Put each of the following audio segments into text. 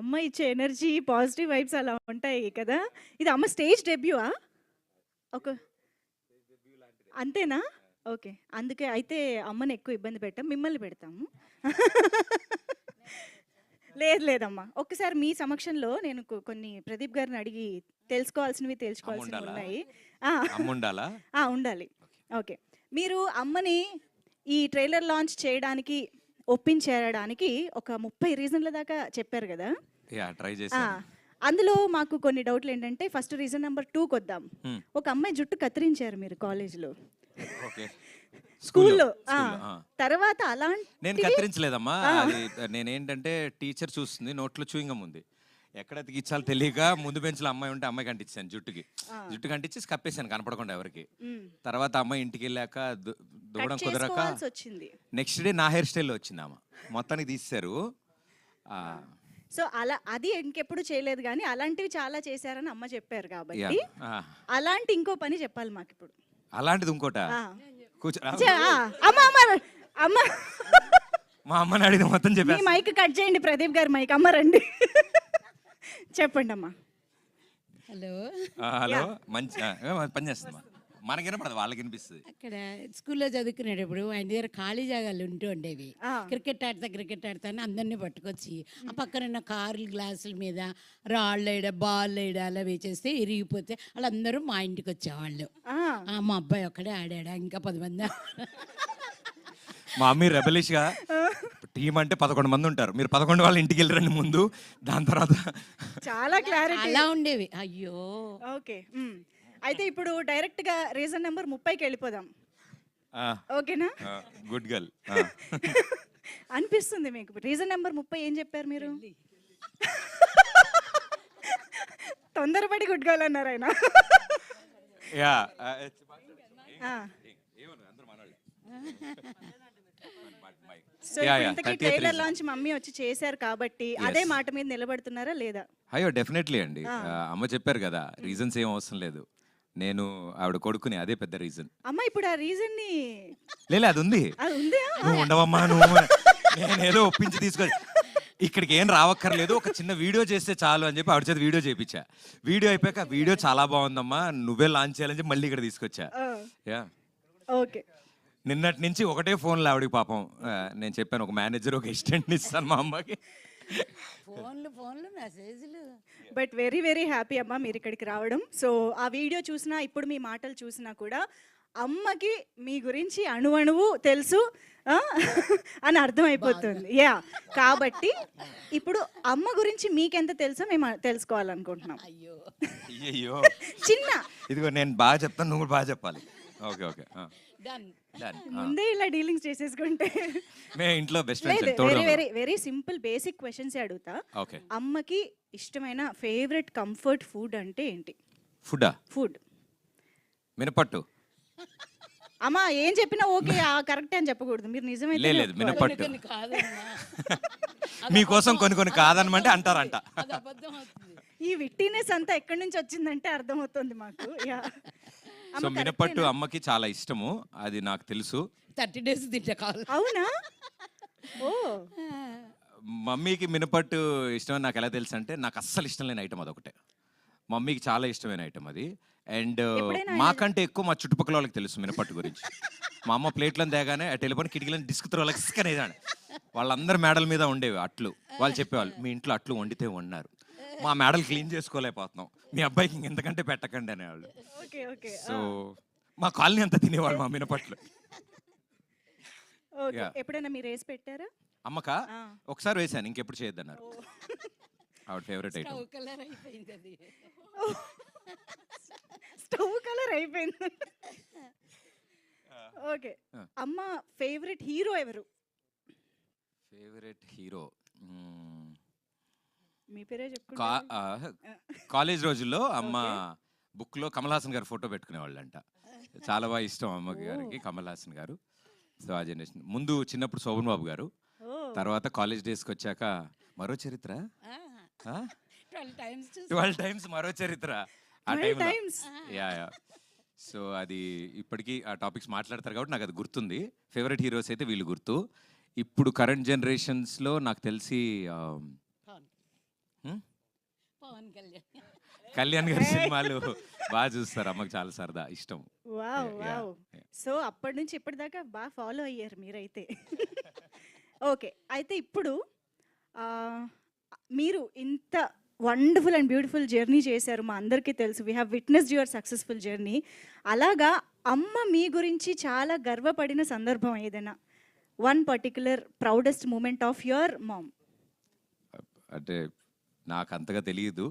అమ్మ ఇచ్చే energy, positive vibes అలా ఉంటాయి కదా! ఇది అమ్మ స్టేజ్ డెబ్యూవా? ఒక అంతేనా? ఓకే. అందుకే అయితే అమ్మని ఎక్కువ ఇబ్బంది పెట్టం. మిమ్మల్ని పెడతాము. లేదు లేదమ్మా. ఒక్కసారి మీ సమక్షంలో నేను కొన్ని ప్రదీప్ గారిని అడిగి తెలుసుకోవాల్సినవి అమ్ముండాలా? ఉన్నాయి. ఆ! అమ్ముండాలా? ఆ! ఉండాలి. ఓకే. మీరు అమ్మని ఈ ట్రైలర్ లాంచ్ చేయడానికి ఒప్పించేయడానికి ఒక 30 రీజన్‌ల దాకా చెప్పారు గదా! ట్రై ఆ! చేశాను. అందులో మాకు కొన్ని డౌట్‌లేంటంటే ఫస్ట్ రీజన్ నంబర్ 2 కొద్దాం. హ్మ్. ఒక అమ్మాయి జుట్టు కత్తిరించారు మీరు కాలేజ్‌లో. ఓకే. స్కూల్‌లో. ఆ! స్కూల్‌లో. ఆ! తర్వాత నేను అలాంటివి కత్తిరించలేదమ్మా. ఆ! అది నేనేంటంటే టీచర్ చూస్తుంది, నోట్లో చూయింగ్ గమ్ ఉంది. ఎక్కడ అతికిచ్చాలో తెలియక ముందు బెంచ్‌లో అమ్మాయి ఉంటే అమ్మాయికి అంటించాను జుట్టుకి. ఆ! జుట్టుకి అంటించేసి కప్పేసాను కనపడకుండా ఎవరికీ. హ్మ్. తర్వాత అమ్మాయి ఇంటికెళ్ళాక కట్ దువ్వడం కుదరక చేసుకోవాల్సొచ్చింది. నెక్స్ట్ డే నా హెయిర్ స్టైల్‌లో వచ్చిందామ. మొత్తానికి తీసేశారు. ఆ! ఆహ్, సో, అలా అది ఇంకెప్పుడు చేయలేదు గానీ, అలాంటివి చాలా చేశారని అమ్మ చెప్పారు కాబట్టి, యాహ్! ఆ! అలాంటి ఇంకో పని చెప్పాలి మాకిప్పుడు. అలాంటిది ఇంకోటా? ఆ! కూర్చో. ఆ! అమ్మ అమ్మ అమ్మ మా అమ్మని అడిగితే మొత్తం మీ చెప్పేస్తా. మైక్ కట్ చేయండి ప్రదీప్ గారి మైక్. అమ్మ రండి. చెప్పండమ్మా. హలో. హలో. యాహ్! మంచి పని చేస్తుందమ్మా. మనకి వినపడదు, వాళ్ళకి వినిపిస్తది. అక్కడ స్కూల్లో చదువుకునేటప్పుడు ఆయన దగ్గర ఖాళీ జాగాలు ఉంటూ ఉండేవి. ఆ! క్రికెట్ ఆడతా అని అందరినీ పట్టుకొచ్చి ఆ పక్కన కార్లు గ్లాసుల మీద రాళ్ళు వేయడం బాల్ వేయడం అలా వేసేస్తే ఇరిగిపోతే వాళ్ళందరూ మా ఇంటికి వచ్చేవాళ్ళు. ఆ! మా అబ్బాయి ఒక్కడే ఆడాడా ఇంకా 10 మంది మా మమ్మీ రెబలిష్‌గా టీమ్ అంటే 11 మంది ఉంటారు. మీరు 11 వాళ్ళ ఇంటికి వెళ్ళిరండి ముందు. దాని తర్వాత చాలా క్లారిటీ. అలా ఉండేవి. అయ్యో. ఓకే. అయితే ఇప్పుడు డైరెక్ట్‌గా రీజన్ నంబర్ 30కి వెళ్ళిపోదాం. ఆ! ఓకేనా? Good girl. అనిపిస్తుంది మీకు. రీజన్ నంబర్ 30 ఏం చెప్పారు మీరు? తొందరపడి గుడ్ గర్ల్ అన్నారు ఆయన. యాహ్! ఆ! ఏమను అందరూ మనోళ్ళే. So yeah! ఇప్పుడు యాహ్! ఇంతకీ 30th trailer reason. Launch mummy వచ్చి చేశారు కాబట్టి అదే మాట మీద నిలబడుతున్నారా లేదా? అయ్యో! డెఫినెట్‌లీ అండి. ఆ! అమ్మ చెప్పారు కదా! రీజన్స్ ఏం అవసరం లేదు. నేను ఆవిడ కొడుకుని అదే పెద్ద రీజన్. అమ్మ ఇప్పుడు ఆ రీజన్‌ని లేలే అది ఉంది. అది ఉందా? నువ్వు ఉండవమ్మా నువ్వు నేనేదో ఒప్పించి తీసుకొని ఇక్కడికి ఏం రావక్కర్లేదు, ఒక చిన్న వీడియో చేస్తే చాలు అని చెప్పి ఆవిడ చేత వీడియో చేయించా. వీడియో అయిపోయాక వీడియో చాలా బాగుందమ్మా, నువ్వే లాంచ్ చేయాలని చెప్పి మళ్ళీ ఇక్కడ తీసుకొచ్చా. ఆ! Yeah okay. నిన్నటి నుంచి ఒకటే ఫోన్లో ఆవిడకి పాపం. నేను చెప్పాను ఒక మేనేజర్ ఒక అసిస్టెంట్ని ఇస్తాను మా అమ్మకి. ఫోన్లు మెసేజ్లు. బట్ వెరీ వెరీ హ్యాపీ అమ్మ మీరు ఇక్కడికి రావడం. సో ఆ వీడియో చూసినా ఇప్పుడు మీ మాటలు చూసినా కూడా అమ్మకి మీ గురించి అణువణువు తెలుసు ఆ? అని అర్థమైపోతుంది. యా కాబట్టి ఇప్పుడు అమ్మ గురించి మీకెంత తెలుసో మేము తెలుసుకోవాలనుకుంటున్నాం. అయ్యో. అయ్యయ్యో చిన్న ఇదిగో నేను బాగా చెప్తాను, నువ్వు కూడా బాగా చెప్పాలి. Okay okay done. ముందే ఇలా డీలింగ్స్ చేసేసుకుంటే మేము ఇంట్లో బెస్ట్ లేదు. ఫ్రెండ్స్ వెరీ తోడు. Very very simple basic questions అడుగుతా. ఓకే. అమ్మకి ఇష్టమైన ఫేవరెట్ కంఫర్ట్ ఫుడ్ అంటే ఏంటి? ఫుడ్డా? ఫుడ్. మినపట్టు. అమ్మ ఏం చెప్పినా ఓకే కరెక్టే అని చెప్పకూడదు. మీరు నిజమైతే లేదు మినపట్టు. కొన్ని కాదమ్మా. మీకోసం కొన్ని కాదనమంటే అంటారంట. అది అబద్ధం అవుతుంది. ఈ విట్టినెస్ అంతా ఎక్కడి నుంచి వచ్చిందంటే అర్థమవుతుంది మాకు. యా. అమ్మ సో మినపట్టు కరెక్టేనా? అమ్మకి చాలా ఇష్టము, అది నాకు తెలుసు. 30 days తింటా కావాలి. అవునా? ఓ మమ్మీకి మినపట్టు ఇష్టమని నాకు ఎలా తెలుసు అంటే, నాకు అస్సలు ఇష్టం లేని ఐటమ్ అదొకటే. మమ్మీకి చాలా ఇష్టమైన ఐటమ్ అది. అండ్ ఎప్పుడైనా మాకంటే ఎక్కువ మా చుట్టుపక్కల వాళ్ళకి తెలుసు మినపట్టు గురించి. మా అమ్మ ప్లేట్లను తేగానే ఆ టెలిఫోన్ కిటికీలను డిస్క్ త్రోలకి అనేదాన్ని. వాళ్ళందరూ మేడల మీద ఉండేవి అట్లు. వాళ్ళు చెప్పేవాళ్ళు మీ ఇంట్లో అట్లు వండితే వండారు, మా మేడలు క్లీన్ చేసుకోలేకపోతున్నాం, మీ అబ్బాయికి ఇంకెంతకంటే పెట్టకండి అనేవాళ్ళు. Okay okay. సో మా కాలనీ అంతా తినేవాళ్ళు మా మినపట్లు. ఓకే. Yeah. ఎప్పుడైనా మీరు వేసి పెట్టారా? అమ్మక ఆ. ఒకసారి వేసాను, ఇంకెప్పుడు చేయొద్దన్నారు. ఆవిడ ఫేవరెట్ ఐటమ్. స్టవ్ కలర్ అయిపోయింది అది. స్టవ్ కలర్ అయిపోయింది. ఓకే. ఆ. అమ్మ ఫేవరెట్ హీరో ఎవరు? ఫేవరెట్ హీరో మీ పేరే చెప్పుకుంటారు. కాలేజ్ రోజుల్లో అమ్మ బుక్లో కమల్ హాసన్ గారు ఫోటో పెట్టుకునేవాళ్ళంట. చాలా బాగా ఇష్టం అమ్మకి గారికి కమల్ హాసన్ గారు. సో ఆ జనరేషన్ ముందు చిన్నప్పుడు శోభన్ బాబు గారు, ఓ తర్వాత కాలేజ్ డేస్కి వచ్చాక మరో చరిత్ర, 12 times చూసి 12 times మరో చరిత్ర ఆ 12 టైంలో. times. యా సో అది ఇప్పటికీ ఆ టాపిక్స్ మాట్లాడతారు కాబట్టి నాకు అది గుర్తుంది. ఫేవరెట్ హీరోస్ అయితే వీళ్ళు గుర్తు. ఇప్పుడు కరెంట్ జనరేషన్స్లో నాకు తెలిసి పవన్. పవన్ కళ్యాణ్. కళ్యాణ్ గారి సినిమాలు బాగా చూస్తారు, అమ్మకి చాలా సరదా ఇష్టం. Wow Yeah, wow. yeah. So అప్పటి నుంచి ఇప్పటిదాకా బాగా ఫాలో అయ్యారు మీరైతే. ఓకే, అయితే ఇప్పుడు ఆ, మీరు ఇంత వండర్ఫుల్ అండ్ బ్యూటిఫుల్ జర్నీ చేశారు, మా అందరికీ తెలుసు. We have witnessed your successful journey. అలాగా అమ్మ మీ గురించి చాలా గర్వపడిన సందర్భం ఏదైనా, one particular proudest moment of your mom? అంటే నాకు అంతగా తెలియదు.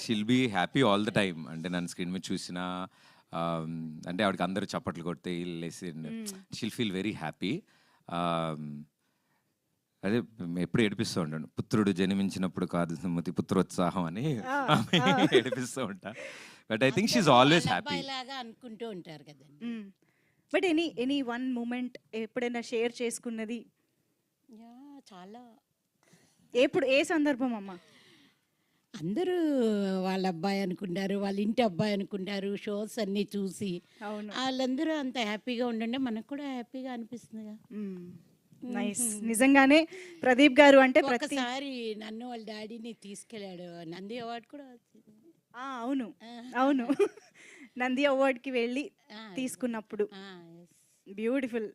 She'll be happy all the time. అంటే నన్ను స్క్రీన్ మీద చూసిన అంటే ఆవిడకి అందరూ చప్పట్లు కొడితే షిల్ ఫీల్ వెరీ హ్యాపీ. అదే ఎప్పుడు ఏడిపిస్తూ ఉంటాను, పుత్రుడు జన్మించినప్పుడు కాదు సుమతి పుత్రోత్సాహం అని ఏడిపిస్తూ ఉంటా. But I think she's always happy. లాగా అనుకుంటూ ఉంటారు కదండి. బట్ ఎనీ వన్ మూమెంట్ ఎప్పుడైనా షేర్ చేసుకున్నది? చాలా. ఎప్పుడు, ఏ సందర్భం అమ్మా? అందరూ వాళ్ళ అబ్బాయి అనుకుంటారు, వాళ్ళ ఇంటి అబ్బాయి అనుకుంటారు, షోస్ అన్నీ చూసి. అవును. వాళ్ళందరూ అంత హ్యాపీగా ఉండండి, మనకు కూడా హ్యాపీగా అనిపిస్తుందిగా. నైస్. నిజంగానే ప్రదీప్ గారు అంటే ఒకసారి నన్ను వాళ్ళ డాడీని తీసుకెళ్ళాడు, నంది అవార్డు కూడా వచ్చింది. అవును అవును, నంది అవార్డ్కి వెళ్ళి తీసుకున్నప్పుడు. బ్యూటిఫుల్.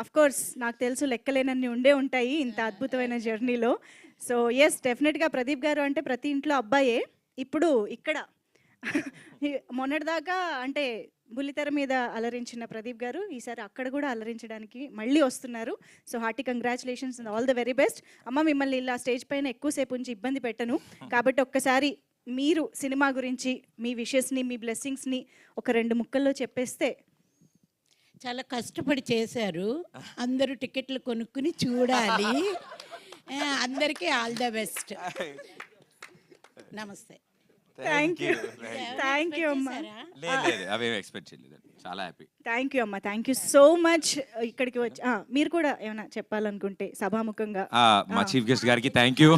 అఫ్ కోర్స్ నాకు తెలుసు లెక్కలేనన్ని ఉండే ఉంటాయి ఇంత అద్భుతమైన జర్నీలో. సో ఎస్, డెఫినెట్గా ప్రదీప్ గారు అంటే ప్రతి ఇంట్లో అబ్బాయే. ఇప్పుడు ఇక్కడ మొన్నటిదాకా అంటే బుల్లితెర మీద అలరించిన ప్రదీప్ గారు ఈసారి అక్కడ కూడా అలరించడానికి మళ్ళీ వస్తున్నారు. So hearty congratulations and all the very best. అమ్మ, మిమ్మల్ని ఇలా స్టేజ్ పైన ఎక్కువసేపు ఉంచి ఇబ్బంది పెట్టను కాబట్టి ఒక్కసారి మీరు సినిమా గురించి మీ విషెస్ని, మీ బ్లెస్సింగ్స్ని ఒక 2 ముక్కల్లో చెప్పేస్తే. చాలా కష్టపడి చేశారు, అందరూ టికెట్లు కొనుక్కుని చూడాలి. అందరికీ ఆల్ ద బెస్ట్. నమస్తే. థ్యాంక్ యూ అమ్మా. లేదు అవేమి ఎక్స్పెక్ట్ చేయలేదు. చాలా హ్యాపీ. థ్యాంక్ యూ అమ్మా, థ్యాంక్ యూ సో మచ్. ఇక్కడికి వచ్చి మీరు కూడా ఏమైనా చెప్పాలనుకుంటే సభాముఖంగా. మా చీఫ్ గెస్ట్ గారికి థ్యాంక్ యూ.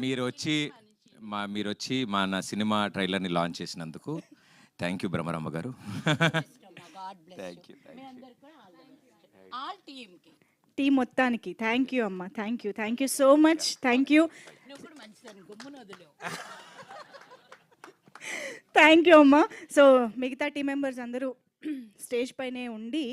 మీరు వచ్చి నా సినిమా ట్రైలర్ని లాంచ్ చేసినందుకు థ్యాంక్ యూ బ్రహ్మరమ్మ గారు. Thank you. టీం మొత్తానికి థ్యాంక్ యూ అమ్మా, thank you so much. Thank you అమ్మా. సో మిగతా టీం మెంబర్స్ అందరూ స్టేజ్ పైనే ఉండి